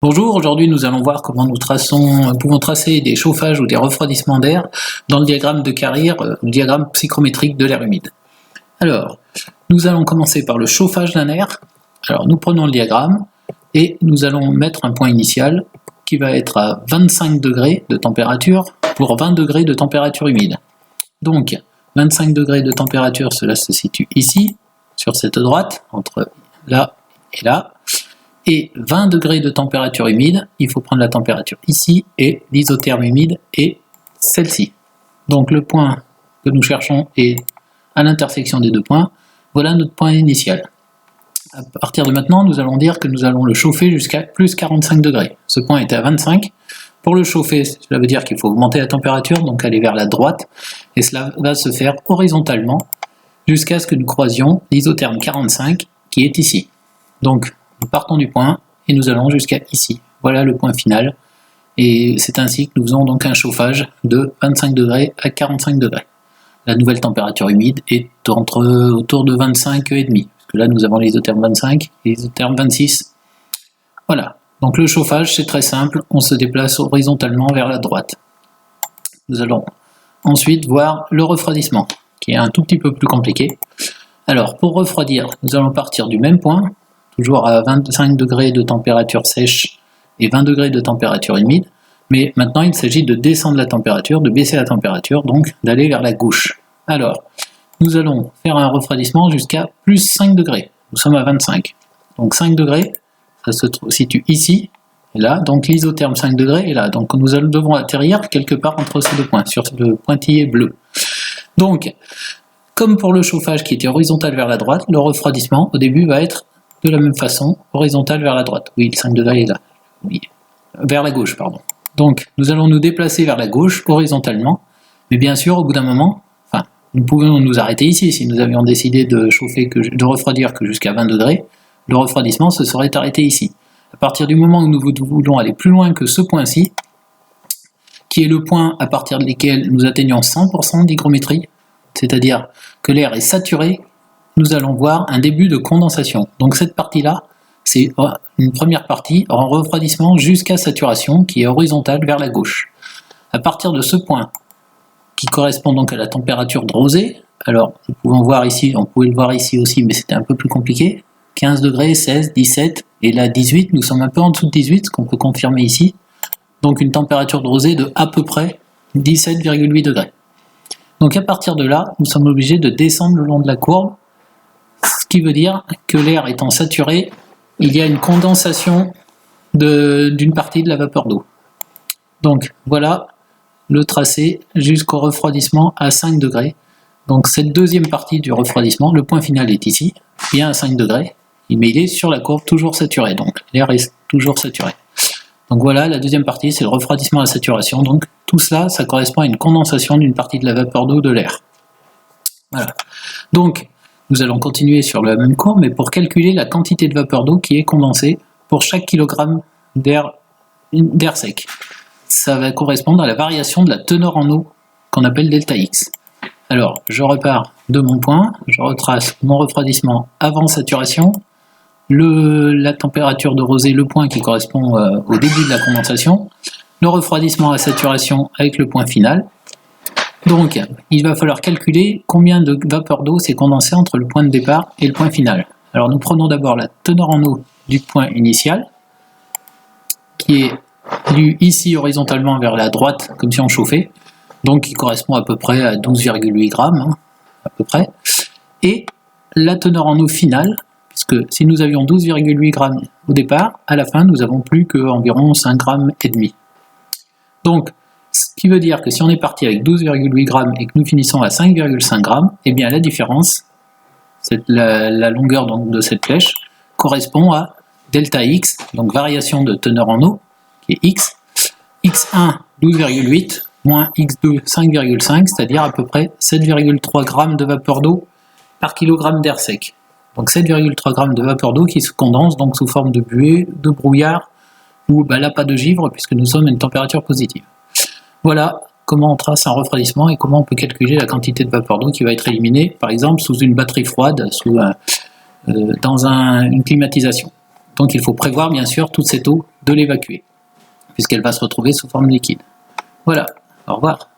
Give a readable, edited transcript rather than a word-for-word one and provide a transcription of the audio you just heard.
Bonjour, aujourd'hui nous allons voir comment nous pouvons tracer des chauffages ou des refroidissements d'air dans le diagramme de Carrier, le diagramme psychrométrique de l'air humide. Alors, nous allons commencer par le chauffage d'un air. Alors nous prenons le diagramme et nous allons mettre un point initial qui va être à 25 degrés de température pour 20 degrés de température humide. Donc 25 degrés de température, cela se situe ici, sur cette droite, entre là et là. Et 20 degrés de température humide, il faut prendre la température ici, et l'isotherme humide est celle-ci. Donc le point que nous cherchons est à l'intersection des deux points. Voilà notre point initial. À partir de maintenant, nous allons dire que nous allons le chauffer jusqu'à plus 45 degrés. Ce point était à 25. Pour le chauffer, cela veut dire qu'il faut augmenter la température, donc aller vers la droite, et cela va se faire horizontalement jusqu'à ce que nous croisions l'isotherme 45 qui est ici. Donc nous partons du point et nous allons jusqu'à ici. Voilà le point final. Et c'est ainsi que nous faisons donc un chauffage de 25 degrés à 45 degrés. La nouvelle température humide est autour de 25,5. Parce que là nous avons l'isotherme 25 et l'isotherme 26. Voilà. Donc le chauffage c'est très simple. On se déplace horizontalement vers la droite. Nous allons ensuite voir le refroidissement, qui est un tout petit peu plus compliqué. Alors pour refroidir, nous allons partir du même point, toujours à 25 degrés de température sèche et 20 degrés de température humide, mais maintenant il s'agit de descendre la température, de baisser la température, donc d'aller vers la gauche. Alors, nous allons faire un refroidissement jusqu'à plus 5 degrés, nous sommes à 25, donc 5 degrés, ça se situe ici, et là, donc l'isotherme 5 degrés est là, donc nous devons atterrir quelque part entre ces deux points, sur le pointillé bleu. Donc, comme pour le chauffage qui était horizontal vers la droite, le refroidissement au début va être de la même façon, horizontal vers la droite. Oui, le 5 degrés est là. Oui. Vers la gauche, pardon. Donc, nous allons nous déplacer vers la gauche, horizontalement. Mais bien sûr, au bout d'un moment, nous pouvons nous arrêter ici. Si nous avions décidé de refroidir que jusqu'à 20 degrés, le refroidissement se serait arrêté ici. À partir du moment où nous voulons aller plus loin que ce point-ci, qui est le point à partir duquel nous atteignons 100% d'hygrométrie, c'est-à-dire que l'air est saturé, nous allons voir un début de condensation. Donc cette partie-là, c'est une première partie en refroidissement jusqu'à saturation qui est horizontale vers la gauche. À partir de ce point, qui correspond donc à la température de rosée, alors nous pouvons voir ici, on pouvait le voir ici aussi, mais c'était un peu plus compliqué, 15 degrés, 16, 17, et là 18, nous sommes un peu en dessous de 18, ce qu'on peut confirmer ici, donc une température de rosée de à peu près 17,8 degrés. Donc à partir de là, nous sommes obligés de descendre le long de la courbe, ce qui veut dire que l'air étant saturé, il y a une condensation d'une partie de la vapeur d'eau. Donc voilà le tracé jusqu'au refroidissement à 5 degrés. Donc cette deuxième partie du refroidissement, le point final est ici, bien à 5 degrés, mais il est sur la courbe toujours saturé, donc l'air est toujours saturé. Donc voilà, la deuxième partie, c'est le refroidissement à saturation. Donc tout cela, ça correspond à une condensation d'une partie de la vapeur d'eau de l'air. Voilà. Donc, nous allons continuer sur la même courbe, mais pour calculer la quantité de vapeur d'eau qui est condensée pour chaque kilogramme d'air sec. Ça va correspondre à la variation de la teneur en eau qu'on appelle delta X. Alors, je repars de mon point, je retrace mon refroidissement avant saturation, la température de rosée, le point qui correspond au début de la condensation, le refroidissement à saturation avec le point final. Donc, il va falloir calculer combien de vapeur d'eau s'est condensée entre le point de départ et le point final. Alors, nous prenons d'abord la teneur en eau du point initial, qui est lu ici horizontalement vers la droite, comme si on chauffait, donc qui correspond à peu près à 12,8 grammes, à peu près, et la teneur en eau finale, puisque si nous avions 12,8 grammes au départ, à la fin, nous n'avons plus qu'environ 5 grammes et demi. Donc, ce qui veut dire que si on est parti avec 12,8 grammes et que nous finissons à 5,5 grammes, eh bien la différence, la longueur donc de cette flèche, correspond à delta X, donc variation de teneur en eau, qui est X, X1 12,8 moins X2 5,5, c'est-à-dire à peu près 7,3 grammes de vapeur d'eau par kilogramme d'air sec. Donc 7,3 grammes de vapeur d'eau qui se condense donc sous forme de buée, de brouillard, ou là pas de givre puisque nous sommes à une température positive. Voilà comment on trace un refroidissement et comment on peut calculer la quantité de vapeur d'eau qui va être éliminée, par exemple sous une batterie froide, dans une climatisation. Donc il faut prévoir bien sûr toute cette eau de l'évacuer, puisqu'elle va se retrouver sous forme liquide. Voilà, au revoir.